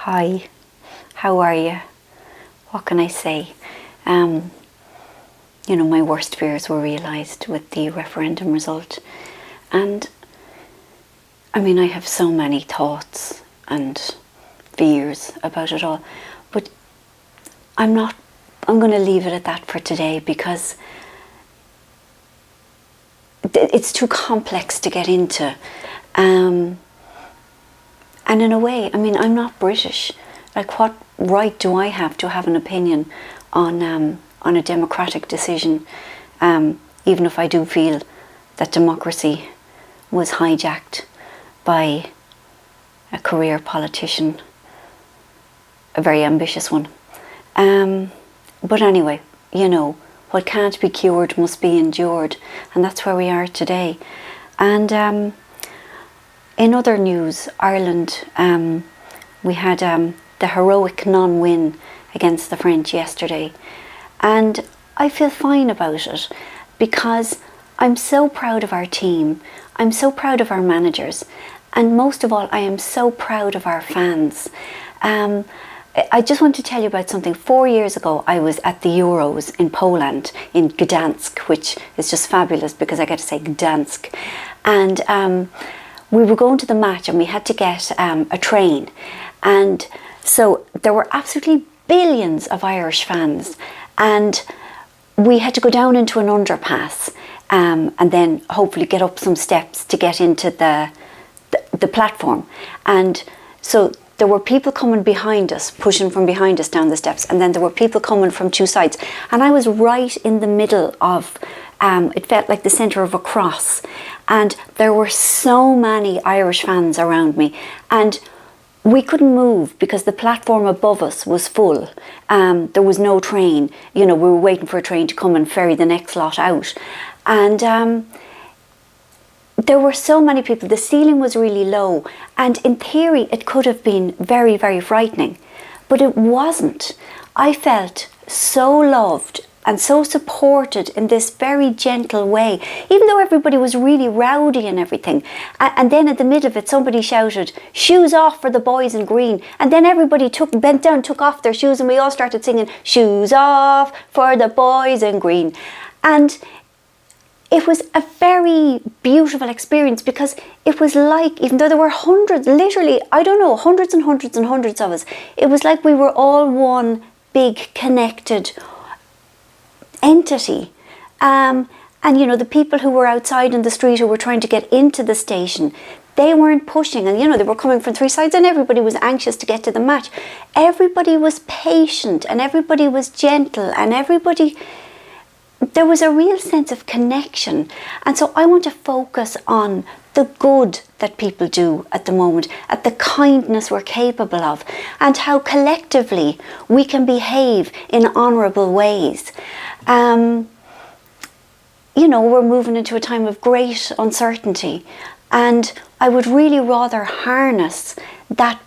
Hi, how are you? What can I say? My worst fears were realised with the referendum result. And I have so many thoughts and fears about it all. But I'm going to leave it at that for today because it's too complex to get into. And in a way, I'm not British. Like, what right do I have to have an opinion on a democratic decision, even if I do feel that democracy was hijacked by a career politician, a very ambitious one. But anyway, what can't be cured must be endured, and that's where we are today. And in other news, Ireland, we had the heroic non-win against the French yesterday, and I feel fine about it because I'm so proud of our team, I'm so proud of our managers, and most of all, I am so proud of our fans. I just want to tell you about something. 4 years ago, I was at the Euros in Poland, in Gdansk, which is just fabulous because I get to say Gdansk. And we were going to the match and we had to get a train. And so there were absolutely billions of Irish fans. And we had to go down into an underpass and then hopefully get up some steps to get into the platform. And so there were people coming behind us, pushing from behind us down the steps, and then there were people coming from two sides. And I was right in the middle of, it felt like the centre of a cross. And there were so many Irish fans around me. And we couldn't move because the platform above us was full. There was no train. We were waiting for a train to come and ferry the next lot out. And there were so many people. The ceiling was really low, and in theory it could have been very, very frightening, but it wasn't. I felt so loved and so supported in this very gentle way, even though everybody was really rowdy and everything. And then at the mid of it, somebody shouted, "Shoes off for the boys in green." And then everybody bent down, took off their shoes, and we all started singing, "Shoes off for the boys in green." And it was a very beautiful experience because it was like, even though there were hundreds, literally, I don't know, hundreds and hundreds and hundreds of us, it was like we were all one big connected entity. And the people who were outside in the street who were trying to get into the station, they weren't pushing, and they were coming from three sides, and everybody was anxious to get to the match. Everybody was patient and everybody was gentle, and there was a real sense of connection. And so I want to focus on the good that people do at the moment, at the kindness we're capable of, and how collectively we can behave in honourable ways. We're moving into a time of great uncertainty, and I would really rather harness that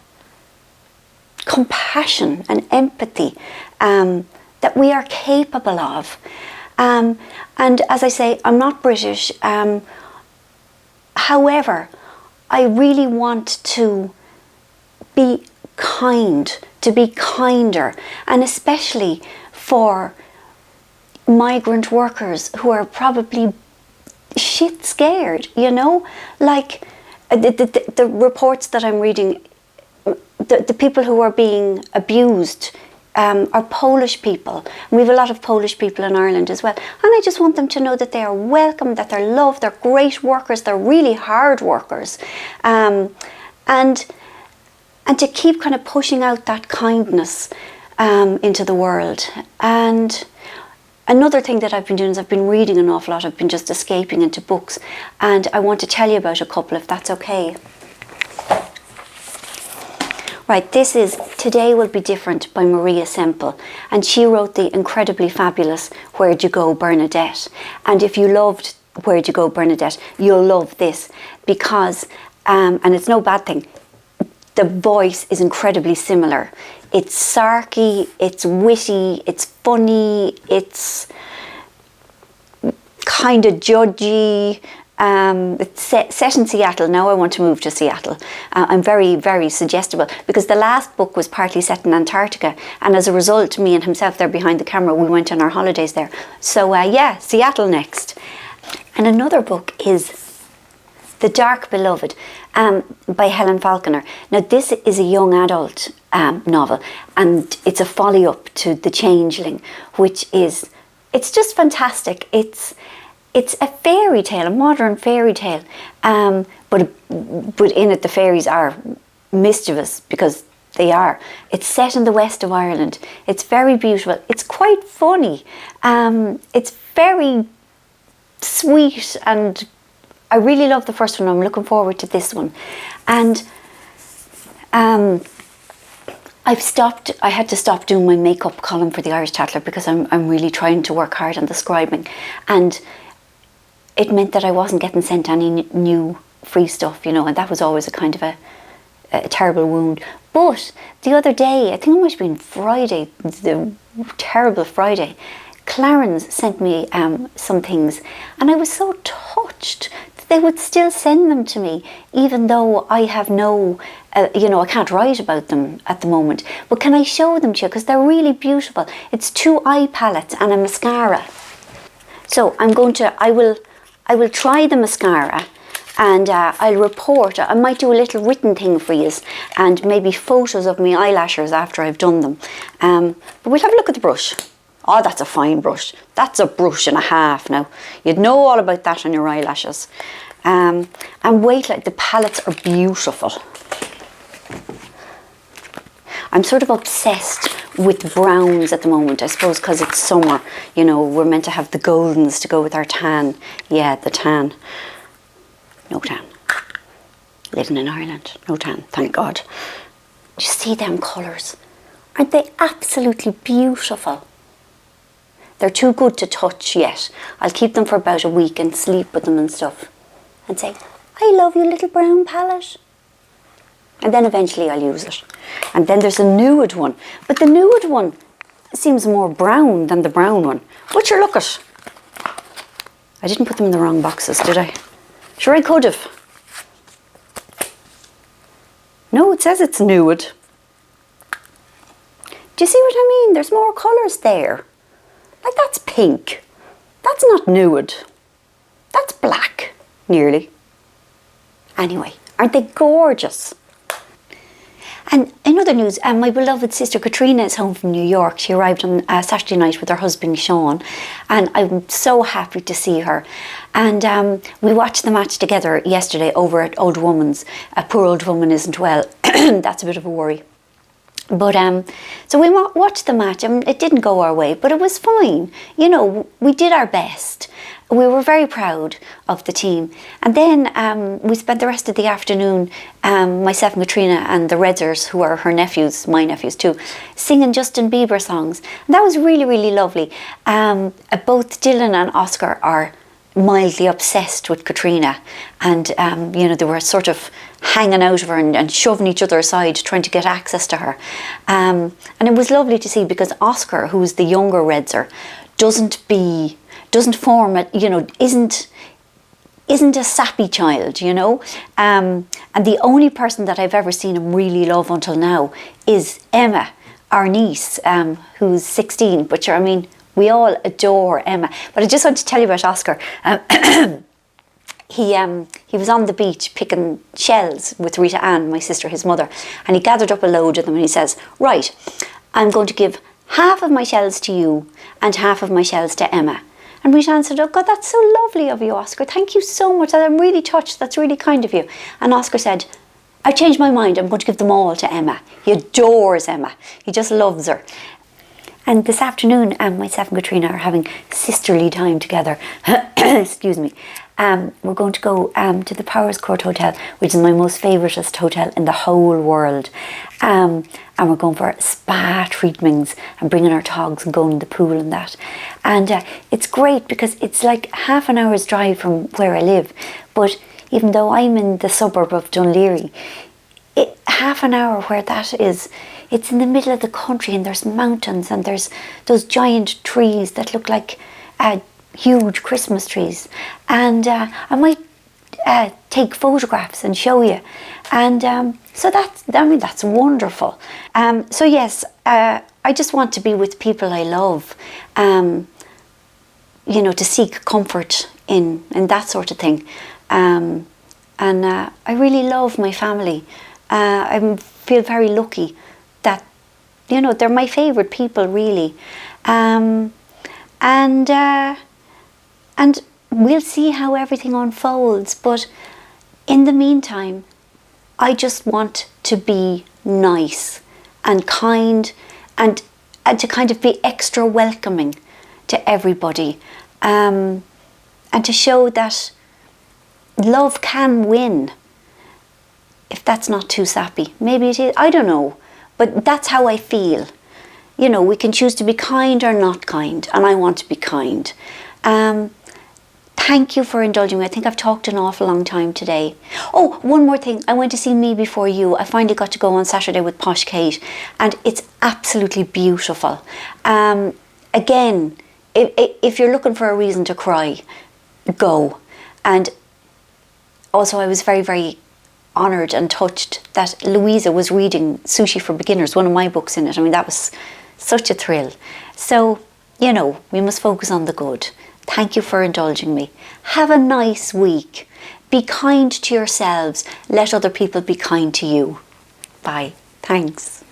compassion and empathy that we are capable of. And as I say, I'm not British. However, I really want to be kind, to be kinder, and especially for migrant workers who are probably shit scared, like the reports that I'm reading, the people who are being abused are Polish people. We have a lot of Polish people in Ireland as well. And I just want them to know that they are welcome, that they're loved, they're great workers, they're really hard workers. And to keep kind of pushing out that kindness into the world. And another thing that I've been doing is I've been reading an awful lot. I've been just escaping into books. And I want to tell you about a couple, if that's okay. Right, this is Today Will Be Different by Maria Semple, and she wrote the incredibly fabulous Where'd You Go, Bernadette? And if you loved Where'd You Go, Bernadette, you'll love this because, and it's no bad thing, the voice is incredibly similar. It's sarky, it's witty, it's funny, it's kind of judgy, It's set in Seattle. Now I want to move to Seattle. I'm very, very suggestible because the last book was partly set in Antarctica, and as a result, me and himself there behind the camera, we went on our holidays there. So yeah, Seattle next. And another book is The Dark Beloved by Helen Falconer. Now this is a young adult novel, and it's a follow-up to The Changeling, which is, it's just fantastic. It's a fairy tale, a modern fairy tale, but in it the fairies are mischievous because they are. It's set in the west of Ireland. It's very beautiful. It's quite funny. It's very sweet, and I really love the first one. I'm looking forward to this one. And I had to stop doing my makeup column for the Irish Tatler because I'm really trying to work hard on the scribing, and it meant that I wasn't getting sent any new free stuff, and that was always a kind of a terrible wound. But the other day, I think it might have been Friday, the terrible Friday, Clarence sent me some things, and I was so touched that they would still send them to me, even though I have no, I can't write about them at the moment. But can I show them to you? Because they're really beautiful. It's 2 eye palettes and a mascara. So I will try the mascara, and I'll report. I might do a little written thing for you, and maybe photos of my eyelashes after I've done them. But we'll have a look at the brush. Oh, that's a fine brush. That's a brush and a half now. You'd know all about that on your eyelashes. And wait, like, the palettes are beautiful. I'm sort of obsessed with browns at the moment, I suppose because it's summer. We're meant to have the goldens to go with our tan. Yeah, the tan. No tan. Living in Ireland, no tan, thank God. Do you see them colours? Aren't they absolutely beautiful? They're too good to touch yet. I'll keep them for about a week and sleep with them and stuff. And say, I love you, little brown palette. And then eventually I'll use it. And then there's a nude one. But the nude one seems more brown than the brown one. But sure, look at. I didn't put them in the wrong boxes, did I? Sure I could have. No, it says it's nude. Do you see what I mean? There's more colours there. Like, that's pink. That's not nude. That's black, nearly. Anyway, aren't they gorgeous? And in other news, my beloved sister Katrina is home from New York. She arrived on Saturday night with her husband Sean, and I'm so happy to see her. And we watched the match together yesterday over at Old Woman's. A poor old woman isn't well. That's a bit of a worry. But so we watched the match, and it didn't go our way, but it was fine. We did our best. We were very proud of the team. And then we spent the rest of the afternoon, myself and Katrina and the Redsers, who are her nephews, my nephews too, singing Justin Bieber songs. And that was really, really lovely. Both Dylan and Oscar are mildly obsessed with Katrina, and they were sort of hanging out of her and shoving each other aside, trying to get access to her, and it was lovely to see, because Oscar, who's the younger Redser, isn't a sappy child, and the only person that I've ever seen him really love until now is Emma, our niece, who's 16. But I mean, we all adore Emma. But I just want to tell you about Oscar. He was on the beach picking shells with Rita Ann, my sister, his mother, and he gathered up a load of them, and he says, right, I'm going to give half of my shells to you and half of my shells to Emma. And Rita Ann said, oh God, that's so lovely of you, Oscar. Thank you so much. I'm really touched. That's really kind of you. And Oscar said, I've changed my mind. I'm going to give them all to Emma. He adores Emma. He just loves her. And this afternoon, myself and Katrina are having sisterly time together. Excuse me. We're going to go to the Powerscourt Hotel, which is my most favouriteest hotel in the whole world. And we're going for spa treatments and bringing our dogs and going in the pool and that. And it's great because it's like half an hour's drive from where I live. But even though I'm in the suburb of Dunleary, half an hour where that is, it's in the middle of the country, and there's mountains, and there's those giant trees that look like huge Christmas trees, and I might take photographs and show you. And so that's wonderful. So yes, I just want to be with people I love, to seek comfort in that sort of thing. And I really love my family. I feel very lucky that, they're my favourite people, really. And we'll see how everything unfolds. But in the meantime, I just want to be nice and kind, and to kind of be extra welcoming to everybody, and to show that love can win. If that's not too sappy, maybe it is, I don't know, but that's how I feel. We can choose to be kind or not kind, and I want to be kind. Thank you for indulging me. I think I've talked an awful long time today. Oh, one more thing. I went to see Me Before You. I finally got to go on Saturday with Posh Kate, and it's absolutely beautiful. Again, if you're looking for a reason to cry, go. And also, I was very, very honoured and touched that Louisa was reading Sushi for Beginners, one of my books in it. I mean, that was such a thrill. So, we must focus on the good. Thank you for indulging me. Have a nice week. Be kind to yourselves. Let other people be kind to you. Bye. Thanks.